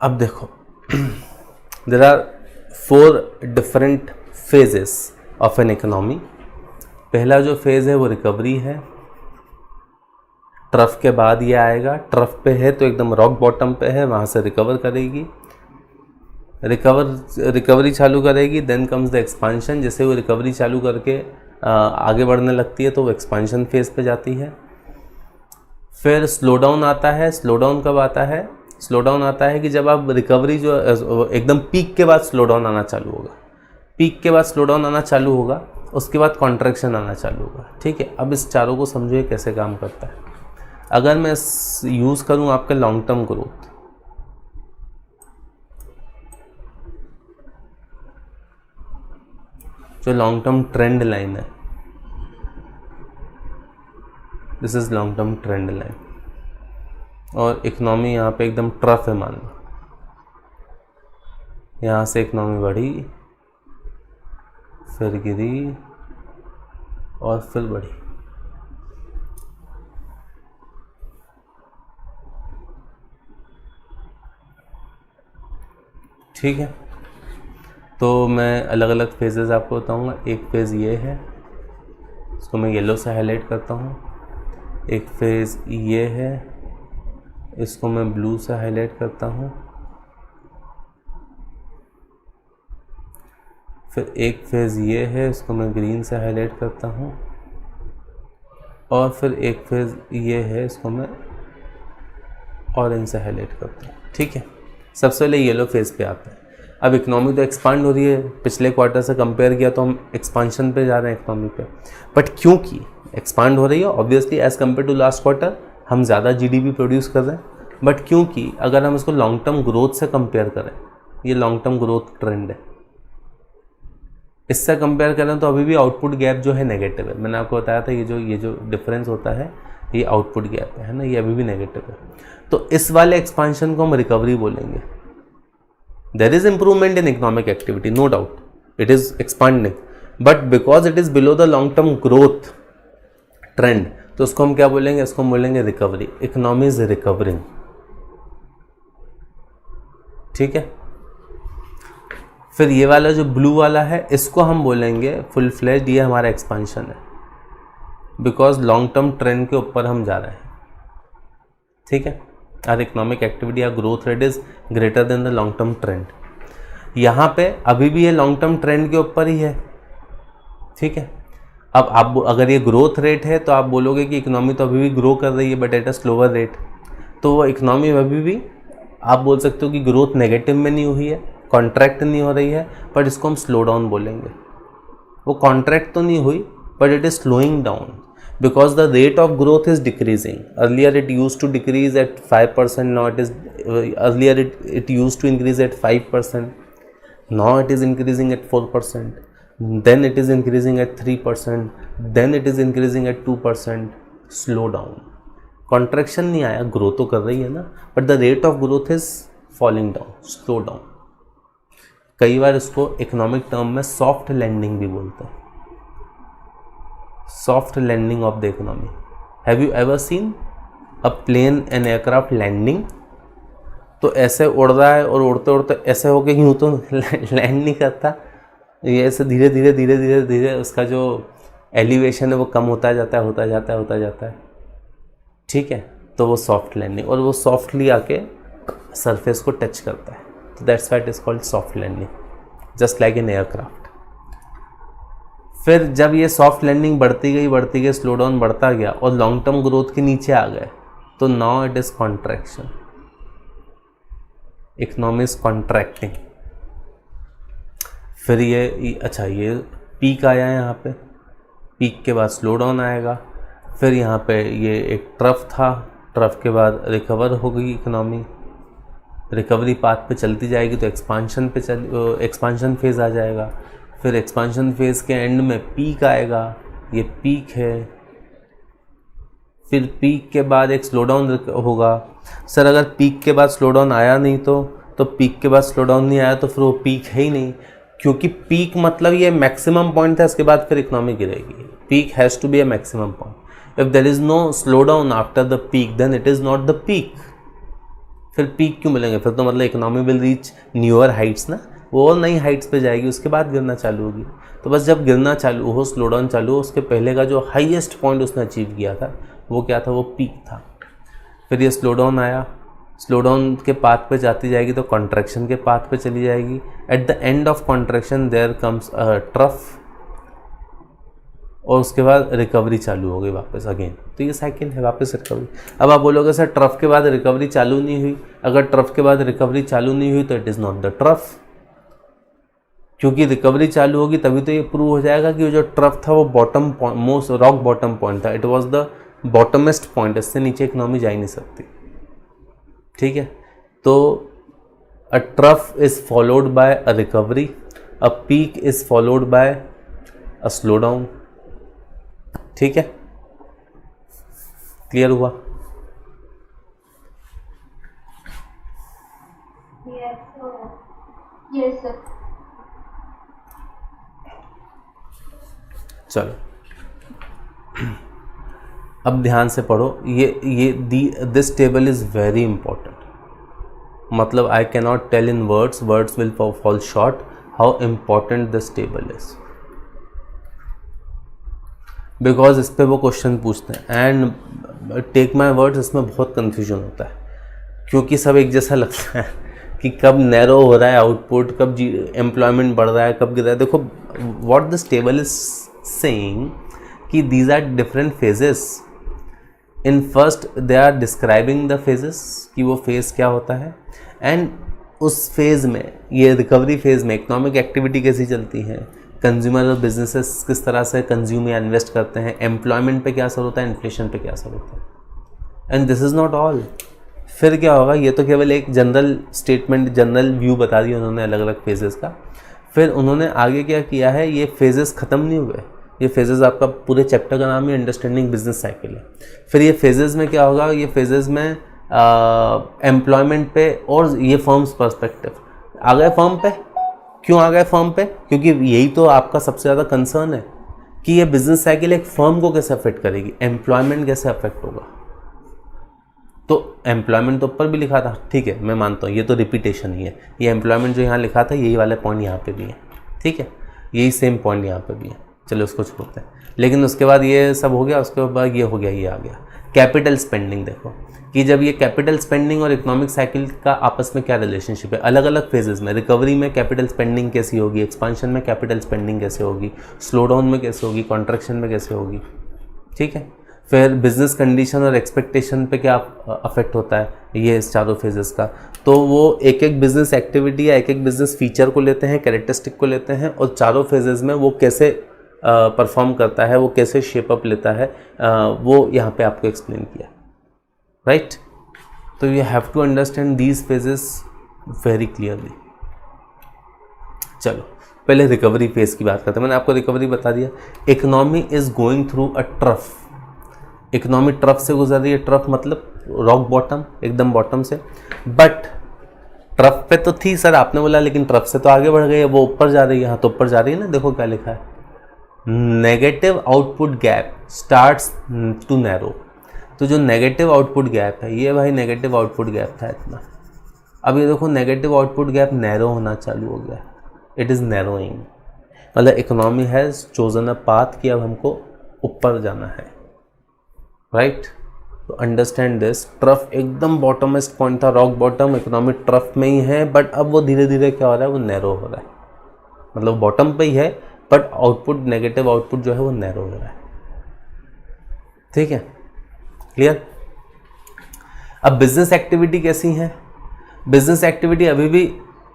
अब देखो there are 4 different phases of an economy. पहला जो फेज़ है वो रिकवरी है, ट्रफ के बाद ये आएगा, ट्रफ पे है तो एकदम रॉक बॉटम पे है, वहाँ से रिकवर करेगी, रिकवरी चालू करेगी, देन कम्स द एक्सपांशन। जैसे वो रिकवरी चालू करके आगे बढ़ने लगती है तो वो एक्सपांशन फेज़ पे जाती है। फिर स्लो डाउन आता है। स्लो डाउन कब आता है? स्लो डाउन आता है कि जब आप रिकवरी जो एकदम पीक के बाद स्लो डाउन आना चालू होगा, पीक के बाद स्लो डाउन आना चालू होगा, उसके बाद कॉन्ट्रैक्शन आना चालू होगा। ठीक है, अब इस चारों को समझो कैसे काम करता है। अगर मैं यूज़ करूं आपका लॉन्ग टर्म ग्रोथ, जो लॉन्ग टर्म ट्रेंड लाइन है, this is long term trend line, और इकोनॉमी यहाँ पे एकदम ट्रफ है मान लो, यहाँ से इकोनॉमी बढ़ी, फिर गिरी और फिर बढ़ी। ठीक है, तो मैं अलग अलग फेजेस आपको बताऊंगा। एक फेज़ ये है, इसको मैं येलो से हाईलाइट करता हूँ। एक फेज़ ये है, इसको मैं ब्लू से हाईलाइट करता हूँ। फिर एक फेज़ ये है, इसको मैं ग्रीन से हाईलाइट करता हूँ। और फिर एक फेज़ ये है, इसको मैं ऑरेंज से हाईलाइट करता हूँ। ठीक है, सबसे पहले येलो फेज़ पे आते हैं। अब इकोनॉमी तो एक्सपांड हो रही है, पिछले क्वार्टर से कंपेयर किया तो हम एक्सपांशन पे जा रहे हैं इकोनॉमी पे। बट क्योंकि एक्सपांड हो रही है, obviously as compare to last quarter हम ज़्यादा जीडीपी प्रोड्यूस कर रहे हैं। बट क्योंकि अगर हम इसको लॉन्ग टर्म ग्रोथ से कंपेयर करें, ये लॉन्ग टर्म ग्रोथ ट्रेंड है, इससे कंपेयर करें तो अभी भी आउटपुट गैप जो है नेगेटिव है। मैंने आपको बताया था ये जो डिफरेंस होता है ये आउटपुट गैप है ना, ये अभी भी नेगेटिव है। तो इस वाले एक्सपांशन को हम रिकवरी बोलेंगे। There is improvement in economic activity, no doubt, it is expanding, but because it is below the long term growth trend, तो उसको हम क्या बोलेंगे? इसको हम बोलेंगे रिकवरी। Economy is recovering. ठीक है, फिर ये वाला जो ब्लू वाला है, इसको हम बोलेंगे फुल फ्लेज्ड, ये हमारा एक्सपांशन है, बिकॉज लॉन्ग टर्म ट्रेंड के ऊपर हम जा रहे हैं। ठीक है, आर इकोनॉमिक एक्टिविटी या growth rate is greater than the long term trend. यहाँ पे अभी भी ये लॉन्ग टर्म ट्रेंड के ऊपर ही है। ठीक है, अब आप अगर ये ग्रोथ रेट है तो आप बोलोगे कि इकोनॉमी तो अभी भी ग्रो कर रही है but at a slower rate, तो वो इकोनॉमी अभी भी आप बोल सकते हो कि ग्रोथ नेगेटिव में नहीं हुई है, कॉन्ट्रैक्ट नहीं हो रही है, बट इसको हम स्लो डाउन बोलेंगे। वो कॉन्ट्रैक्ट तो नहीं हुई but it is slowing down because the rate of growth is decreasing. Earlier it used to decrease at 5%, now it is earlier it used to increase at 5%, now it is increasing at 4%, then it is increasing at 3%, then it is increasing at 2%. slow down, contraction नहीं आया, grow तो कर रही है ना, but the rate of growth is falling down, slow down. कई बार इसको इकोनॉमिक टर्म में सॉफ्ट लैंडिंग भी बोलते हैं, soft landing of the economy. Have you ever seen a plane and aircraft landing? तो ऐसे उड़ रहा है और उड़ते उड़ते ऐसे हो गया, यूँ तो लैंड नहीं करता, ये ऐसे धीरे धीरे धीरे धीरे धीरे उसका जो एलिवेशन है वो कम होता जाता है, होता जाता है, होता जाता है। ठीक है, तो वो सॉफ्ट लैंडिंग, और वो सॉफ्टली आके सरफेस को टच करता है, तो that's why it is called soft landing, just like an aircraft. फिर जब ये सॉफ्ट लैंडिंग बढ़ती गई, स्लो डाउन बढ़ता गया और लॉन्ग टर्म ग्रोथ के नीचे आ गए, तो now it is contraction, economy is contracting. फिर ये पीक आया यहाँ पे, पीक के बाद स्लो डाउन आएगा, फिर यहाँ पे ये एक ट्रफ था, ट्रफ के बाद रिकवर हो गई इकोनॉमी, रिकवरी पाथ पे चलती जाएगी तो एक्सपांशन फेज़ आ जाएगा। फिर एक्सपांशन फेज़ के एंड में पीक आएगा, ये पीक है, फिर पीक के बाद एक स्लो डाउन होगा। सर अगर पीक के बाद स्लो डाउन आया नहीं तो पीक के बाद स्लो डाउन नहीं आया तो फिर वो पीक है ही नहीं, क्योंकि पीक मतलब ये मैक्सिमम पॉइंट था, इसके बाद फिर इकोनॉमी गिरेगी। Peak has to be a maximum point. If there is no slow down after the peak then it is not the peak. फिर पीक क्यों बोलेंगे, फिर तो मतलब economy will reach newer heights ना, वो और नई हाइट्स पे जाएगी, उसके बाद गिरना चालू होगी। तो बस जब गिरना चालू हो, स्लो डाउन चालू हो, उसके पहले का जो हाईएस्ट पॉइंट उसने अचीव किया था वो क्या था, वो पीक था। फिर ये स्लो डाउन आया, स्लो डाउन के पाथ पे जाती जाएगी तो कॉन्ट्रैक्शन के पाथ पे चली जाएगी। At the end of contraction there comes a trough, और उसके बाद रिकवरी चालू हो गई वापस अगेन। तो ये साइकिल है, वापस रिकवरी। अब आप बोलोगे सर ट्रफ के बाद रिकवरी चालू नहीं हुई, अगर ट्रफ के बाद रिकवरी चालू नहीं हुई तो it is not the trough, क्योंकि रिकवरी चालू होगी तभी तो ये प्रूव हो जाएगा कि जो ट्रफ था वो bottom point, most rock bottom point था, इट वाज द बॉटमेस्ट पॉइंट, इससे नीचे इकोनॉमी जा ही नहीं सकती। ठीक है, तो a trough is followed by a recovery, a peak is followed by a slow down. ठीक है, क्लियर हुआ? Yes sir. चलो अब ध्यान से पढ़ो, ये this table is very important, मतलब I can not tell in words will fall short how important this table is, because इस पे वो क्वेश्चन पूछते हैं। एंड टेक माई वर्ड्स, इसमें बहुत कंफ्यूजन होता है, क्योंकि सब एक जैसा लगता है कि कब नैरो हो रहा है आउटपुट, कब एम्प्लॉयमेंट बढ़ रहा है, कब गिर रहा है। देखो what this table is saying कि these are different phases. In first they are describing the phases, कि वो फेज क्या होता है, एंड उस फेज में, ये रिकवरी फेज में इकोनॉमिक एक्टिविटी कैसी चलती है, कंज्यूमर और बिजनेसेस किस तरह से कंज्यूम या इन्वेस्ट करते हैं, एम्प्लॉयमेंट पे क्या असर होता है, इन्फ्लेशन पे क्या असर होता है। And this is not all. फिर क्या होगा, ये तो केवल एक जनरल स्टेटमेंट, जनरल व्यू बता दिया उन्होंने अलग अलग फेजेस का। फिर उन्होंने आगे क्या किया है, ये फेजेस ख़त्म नहीं हुए, ये फेजेस आपका पूरे चैप्टर का नाम ही अंडरस्टैंडिंग बिजनेस साइकिल है। फिर ये फेजेस में क्या होगा, ये फेजेस में एम्प्लॉयमेंट पे और ये फर्म्स पर्सपेक्टिव आ गए फर्म पे। क्यों आ गए फर्म पे, क्योंकि यही तो आपका सबसे ज़्यादा कंसर्न है कि ये बिजनेस साइकिल एक फर्म को कैसे अफेक्ट करेगी, एम्प्लॉयमेंट कैसे अफेक्ट होगा। तो एम्प्लॉयमेंट तो ऊपर भी लिखा था, ठीक है मैं मानता हूँ, ये तो रिपीटेशन ही है, ये एम्प्लॉयमेंट जो यहाँ लिखा था यही वाले पॉइंट यहाँ पे भी है, ठीक है, यही सेम पॉइंट यहाँ पे भी है। चलो उसको छोड़ते हैं। लेकिन उसके बाद ये सब हो गया, उसके बाद ये हो गया, ये आ गया कैपिटल स्पेंडिंग। देखो कि जब ये कैपिटल स्पेंडिंग और इकोनॉमिक साइकिल का आपस में क्या रिलेशनशिप है, अलग अलग फेजेस में, रिकवरी में कैपिटल स्पेंडिंग कैसी होगी, एक्सपांशन में कैपिटल स्पेंडिंग कैसे होगी, स्लो डाउन में कैसे होगी, कॉन्ट्रैक्शन में कैसे होगी। ठीक है, फिर बिजनेस कंडीशन और एक्सपेक्टेशन पे क्या अफेक्ट होता है, ये इस चारों फेजेस का। तो वो एक एक बिजनेस एक्टिविटी या एक एक बिजनेस फीचर को लेते हैं, कैरेक्टरिस्टिक को लेते हैं, और चारों फेजेस में वो कैसे परफॉर्म करता है, वो कैसे शेप अप लेता है, वो यहाँ पे आपको एक्सप्लेन किया, राइट। तो you have to understand these phases very clearly. चलो पहले रिकवरी फेज की बात करते हैं। मैंने आपको रिकवरी बता दिया। Economy is going through a trough, economy trough से गुजर रही है। ट्रफ मतलब रॉक बॉटम, एकदम बॉटम से। बट ट्रफ पे तो थी सर आपने बोला, लेकिन ट्रफ से तो आगे बढ़ गई है, वो ऊपर जा रही है। यहाँ तो ऊपर जा रही है ना, देखो क्या लिखा है, negative output gap starts to narrow. तो जो नेगेटिव आउटपुट गैप है, ये भाई नेगेटिव आउटपुट गैप था इतना, अब ये देखो नेगेटिव आउटपुट गैप नैरो होना चालू हो गया, इट इज़ नैरोइंग। मतलब economy has chosen a path कि अब हमको ऊपर जाना है, राइट। तो अंडरस्टैंड दिस, ट्रफ एकदम बॉटमेस्ट पॉइंट था, रॉक बॉटम, इकोनॉमी ट्रफ में ही है, बट अब वो धीरे धीरे क्या हो रहा है, वो नैरो हो रहा है। मतलब बॉटम पे ही है, बट आउटपुट, नेगेटिव आउटपुट जो है वो नैरो हो रहा है। ठीक है, क्लियर। अब बिजनेस एक्टिविटी कैसी है, बिजनेस एक्टिविटी अभी भी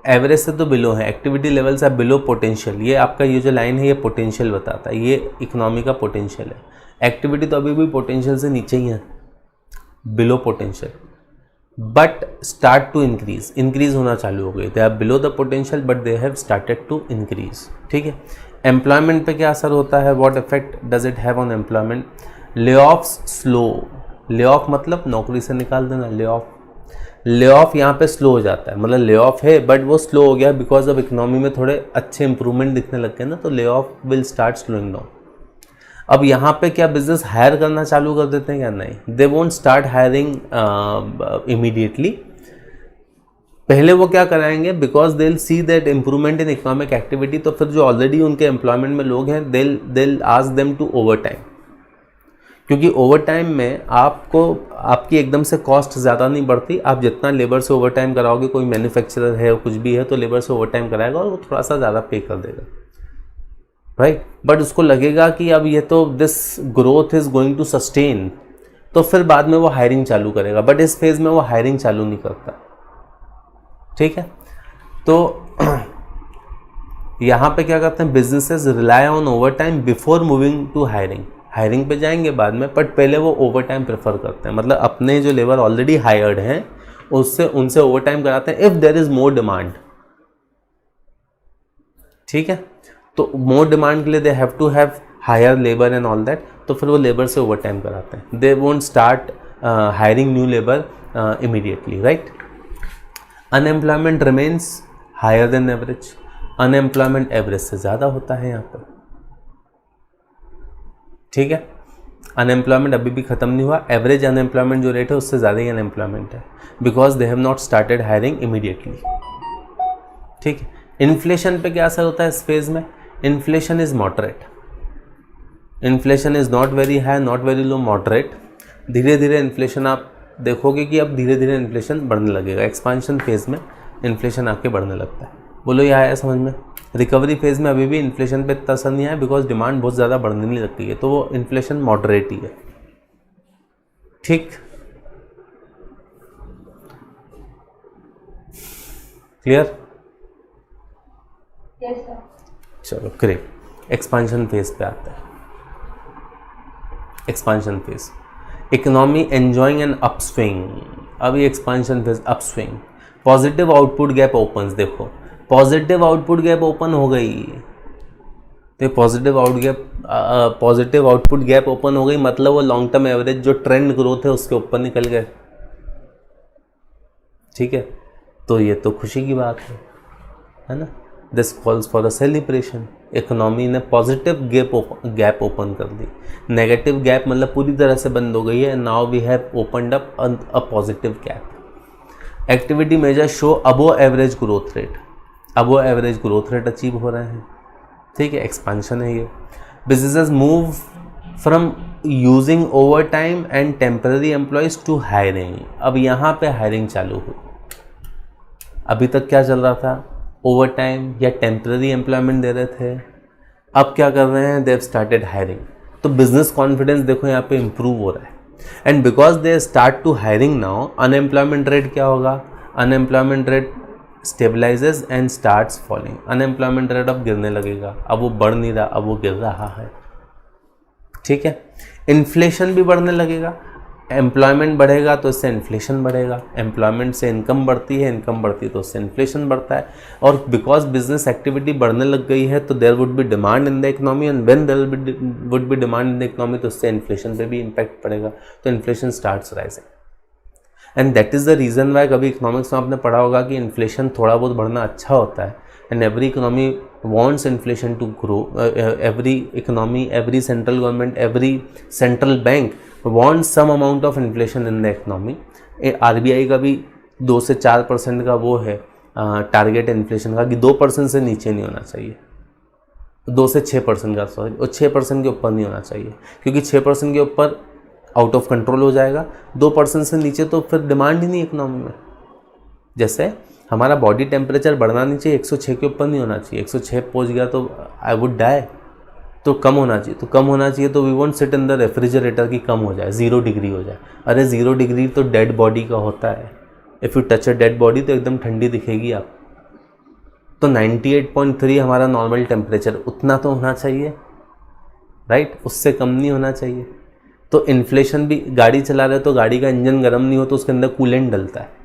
एवरेज से तो बिलो है, एक्टिविटी लेवल से बिलो पोटेंशियल। ये आपका ये जो लाइन है ये पोटेंशियल बताता है, ये इकोनॉमी का पोटेंशियल है। एक्टिविटी तो अभी भी पोटेंशियल से नीचे ही है, below potential, but start to increase होना चालू हो गई। They are below the potential but they have started to increase. ठीक है, एम्प्लॉयमेंट पे क्या असर होता है, what effect does it have on employment. Layoffs slow, layoff मतलब नौकरी से निकाल देना, ले ऑफ यहाँ पे स्लो हो जाता है। मतलब ले ऑफ है बट वो स्लो हो गया बिकॉज अब इकोनॉमी में थोड़े अच्छे इंप्रूवमेंट दिखने लग गए ना, तो lay off will start slowing down. अब यहाँ पे क्या बिजनेस हायर करना चालू कर देते हैं क्या, नहीं, they won't start hiring immediately, पहले वो क्या कराएंगे, because they will see that improvement in economic activity, तो फिर जो ऑलरेडी उनके एम्प्लॉयमेंट में लोग हैं they will ask them to overtime, क्योंकि ओवर टाइम में आपको आपकी एकदम से कॉस्ट ज़्यादा नहीं बढ़ती। आप जितना लेबर से ओवर टाइम कराओगे, कोई मैन्युफैक्चरर है कुछ भी है तो लेबर से ओवर टाइम कराएगा और वो थोड़ा सा ज़्यादा पे कर देगा, राइट। बट उसको लगेगा कि अब ये तो this growth is going to sustain, तो फिर बाद में वो हायरिंग चालू करेगा। बट इस फेज़ में वो हायरिंग चालू नहीं करता, ठीक है। तो यहाँ पे क्या करते हैं, businesses rely on overtime before moving to hiring. Hiring पे जाएंगे बाद में, बट पहले वो ओवर टाइम प्रेफर करते हैं, मतलब अपने जो लेबर ऑलरेडी हायर्ड हैं उससे उनसे ओवर टाइम कराते हैं if there is more demand, ठीक है। तो मोर डिमांड के लिए they have to have higher labour and all that, तो फिर वो लेबर से ओवर टाइम कराते हैं। They won't start hiring new labour immediately, right. Unemployment remains higher than average, unemployment average से ज़्यादा होता है यहाँ पर, ठीक है। अनएम्प्लॉयमेंट अभी भी ख़त्म नहीं हुआ, एवरेज अनएम्प्लॉयमेंट जो रेट है उससे ज़्यादा ही अनएम्प्लॉयमेंट है, because they have not started hiring immediately, ठीक है। इन्फ्लेशन पे क्या असर होता है इस फेज़ में, inflation is moderate, inflation is not very high not very low, moderate. धीरे धीरे इन्फ्लेशन आप देखोगे कि अब धीरे धीरे इन्फ्लेशन बढ़ने लगेगा, एक्सपांशन फेज़ में इन्फ्लेशन आके बढ़ने लगता है। बोलो ये आया समझ में। रिकवरी फेज़ में अभी भी इन्फ्लेशन पे इतना असर नहीं आया, बिकॉज डिमांड बहुत ज़्यादा बढ़ने नहीं लगती है, तो वो इन्फ्लेशन मॉडरेट ही है, ठीक। क्लियर? Yes sir. चलो ग्रेट। एक्सपांशन फेज पे आता है। Expansion phase, economy enjoying an upswing. अभी expansion phase upswing, positive output gap opens. देखो पॉजिटिव आउटपुट गैप ओपन हो गई, तो पॉजिटिव आउटपुट गैप ओपन हो गई, मतलब वो लॉन्ग टर्म एवरेज जो ट्रेंड ग्रोथ है उसके ऊपर निकल गए, ठीक है। तो ये तो खुशी की बात है ना। This calls for a celebration. Economy ने पॉजिटिव गैप ओपन कर दी, नेगेटिव गैप मतलब पूरी तरह से बंद हो गई है। Now we have opened up a positive gap. Activity measure show above average growth rate, above average growth rate achieve हो रहे हैं, ठीक है। एक्सपांशन है ये। Businesses move from using overtime and temporary employees to hiring. अब यहाँ पे हायरिंग चालू हुई। अभी तक क्या चल रहा था, ओवर टाइम या टेम्पररी एम्प्लॉयमेंट दे रहे थे, अब क्या कर रहे हैं, दे हैव स्टार्टेड हायरिंग। तो बिजनेस कॉन्फिडेंस देखो यहाँ पे इंप्रूव हो रहा है। And because they start to hiring now, unemployment rate क्या होगा, unemployment rate stabilises and starts falling. Unemployment rate अब गिरने लगेगा, अब वो बढ़ नहीं रहा, अब वो गिर रहा है, ठीक है। इन्फ्लेशन भी बढ़ने लगेगा, एम्प्लॉयमेंट बढ़ेगा तो इससे इन्फ्लेशन बढ़ेगा, एम्प्लॉयमेंट से इनकम बढ़ती है, इनकम बढ़ती है तो उससे इन्फ्लेशन बढ़ता है। और बिकॉज बिजनेस एक्टिविटी बढ़ने लग गई है तो there would be demand in the economy, and when there would be demand in the economy तो उससे इन्फ्लेशन पे भी इम्पैक्ट पड़ेगा, तो inflation starts rising. And that is the reason why कभी इकोनॉमिक्स में आपने पढ़ा होगा कि इन्फ्लेशन थोड़ा बहुत बढ़ना अच्छा होता है। And every economy wants inflation to grow, every economy, every central government, every central bank wants some amount of inflation in the economy. RBI का भी 2 से 4% का वो है टारगेट इन्फ्लेशन का, कि 2% से नीचे नहीं होना चाहिए, 2 से 6% का, सॉरी, और 6% के ऊपर नहीं होना चाहिए, क्योंकि 6% के ऊपर आउट ऑफ कंट्रोल हो जाएगा। 2% से नीचे तो फिर डिमांड ही नहीं इकोनॉमी में। जैसे हमारा बॉडी टेम्परेचर बढ़ना नहीं चाहिए, 106 के ऊपर नहीं होना चाहिए, 106 पहुंच गया तो आई वुड डाई, तो कम होना चाहिए, तो कम होना चाहिए तो we won't sit in the refrigerator की कम हो जाए, 0 डिग्री हो जाए। अरे 0 डिग्री तो डेड बॉडी का होता है, if you touch a dead body तो एकदम ठंडी दिखेगी आप। तो 98.3 हमारा नॉर्मल टेम्परेचर, उतना तो होना चाहिए, राइट, उससे कम नहीं होना चाहिए। तो इन्फ्लेशन भी, गाड़ी चला रहे तो गाड़ी का इंजन गर्म नहीं हो तो उसके अंदर कूलेंट डलता है,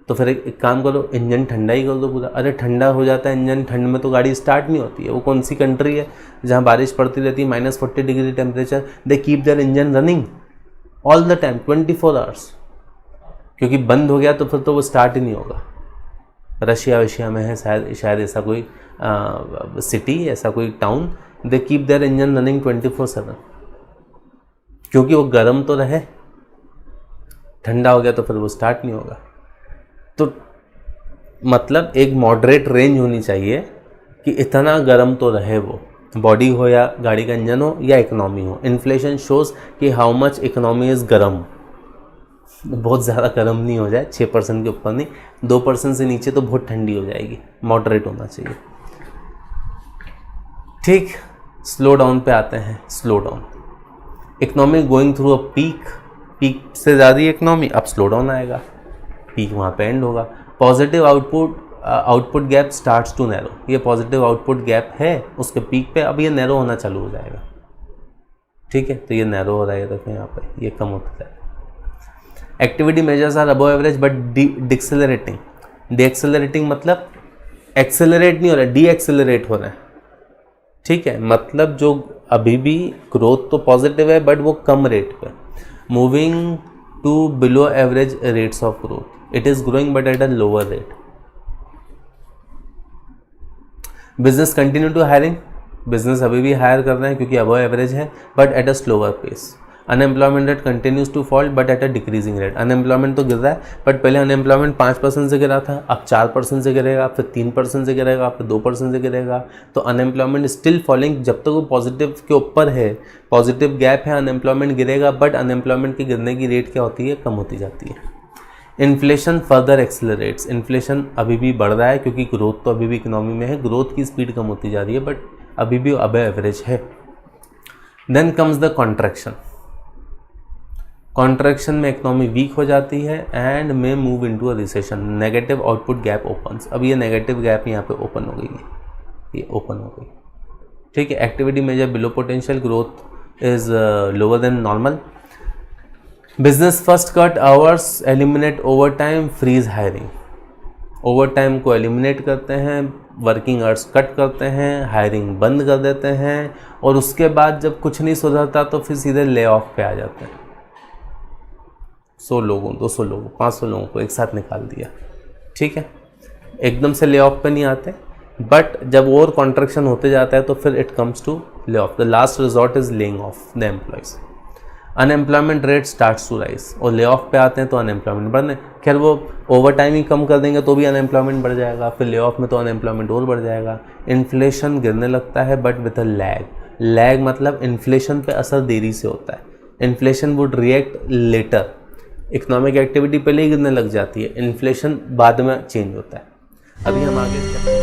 तो फिर एक काम करो, इंजन ठंडा ही कर दो पूरा। अरे ठंडा हो जाता है इंजन, ठंड में तो गाड़ी स्टार्ट नहीं होती है। वो कौन सी कंट्री है जहाँ बारिश पड़ती रहती है, -40 degree temperature, they keep their engine running all the time 24 hours, क्योंकि बंद हो गया तो फिर तो वो स्टार्ट ही नहीं होगा। रशिया में है शायद ऐसा कोई सिटी, ऐसा कोई town, they keep their engine running 24/7, क्योंकि वो गर्म तो रहे, ठंडा हो गया तो फिर वो स्टार्ट नहीं होगा। तो मतलब एक मॉडरेट रेंज होनी चाहिए कि इतना गर्म तो रहे वो, बॉडी हो या गाड़ी का इंजन हो या इकोनॉमी हो। इन्फ्लेशन शोज़ कि हाउ मच इकोनॉमी इज़ गर्म, बहुत ज़्यादा गर्म नहीं हो जाए, 6% के ऊपर नहीं, 2% से नीचे तो बहुत ठंडी हो जाएगी, मॉडरेट होना चाहिए। ठीक, स्लो डाउन पे आते हैं। Slow down, economy going through a peak, peak से ज़्यादा इकोनॉमी, अब स्लो डाउन आएगा, पीक वहाँ पे एंड होगा। Positive output gap starts to narrow, ये पॉजिटिव आउटपुट गैप है उसके पीक पे, अब ये नैरो होना चालू हो जाएगा। ठीक है, तो ये नैरो हो रहा है, देखो यहाँ पे ये कम होता जाएगा। Activity measures are above average but decelerating, decelerating मतलब एक्सेलरेट नहीं हो रहा है, डी एक्सेलरेट हो रहा है। ठीक है, मतलब जो अभी भी ग्रोथ तो पॉजिटिव है बट वो कम रेट पे, moving to below average rates of growth, it is growing but at a lower rate. Business continue to hiring, business अभी भी हायर कर रहे हैं क्योंकि अबव एवरेज है but at a slower pace. Unemployment rate continues to fall but at a decreasing rate, unemployment तो गिर रहा है बट पहले अनएम्प्लॉयमेंट 5% से गिरा था, अब 4% से गिरेगा, फिर 3% से गिरेगा, फिर 2% से गिरेगा, तो अनएम्प्लॉयमेंट स्टिल फॉलिंग। जब तक वो पॉजिटिव के ऊपर है, पॉजिटिव गैप है, अनएम्प्लॉयमेंट गिरेगा बट अनएम्प्लॉयमेंट की गिरने की रेट क्या होती है, कम होती जाती है। इन्फ्लेशन फर्दर एक्सेलरेट्स, इन्फ्लेशन अभी भी बढ़ रहा है क्योंकि ग्रोथ तो अभी भी इकोनॉमी में है, ग्रोथ की स्पीड कम होती जा रही है बट अभी भी अबव एवरेज है। Then comes the contraction, contraction में इकोनॉमी वीक हो जाती है and may move into a recession, negative output gap opens, अब ये नेगेटिव गैप यहाँ पे ओपन हो गई है, ये ओपन हो गई। ठीक है, activity measure below potential, growth is lower than normal. Business first cut hours, eliminate overtime, freeze hiring, overtime को एलिमिनेट करते हैं, वर्किंग आवर्स कट करते हैं, हायरिंग बंद कर देते हैं और उसके बाद जब कुछ नहीं सुधरता तो फिर सीधे ले ऑफ पे आ जाते हैं। 100 लोगों, 200 लोगों, 500 लोगों को एक साथ निकाल दिया। ठीक है, एकदम से ले ऑफ पे नहीं आते बट जब और कॉन्ट्रैक्शन होते जाता है तो फिर it comes to lay off, the last resort is laying off the employees. Unemployment rate starts to rise, और ले ऑफ पे आते हैं तो अनएम्प्लॉयमेंट बढ़ने, खैर वो ओवर टाइम ही कम कर देंगे तो भी अनएम्प्लॉयमेंट बढ़ जाएगा, फिर ले ऑफ में तो अनएम्प्लॉयमेंट और बढ़ जाएगा। इन्फ्लेशन गिरने लगता है but with a lag, lag मतलब इन्फ्लेशन पे असर देरी से होता है, inflation would react later, economic activity पहले ही गिरने लग जाती है, इन्फ्लेशन बाद में चेंज होता है। अभी हम आगे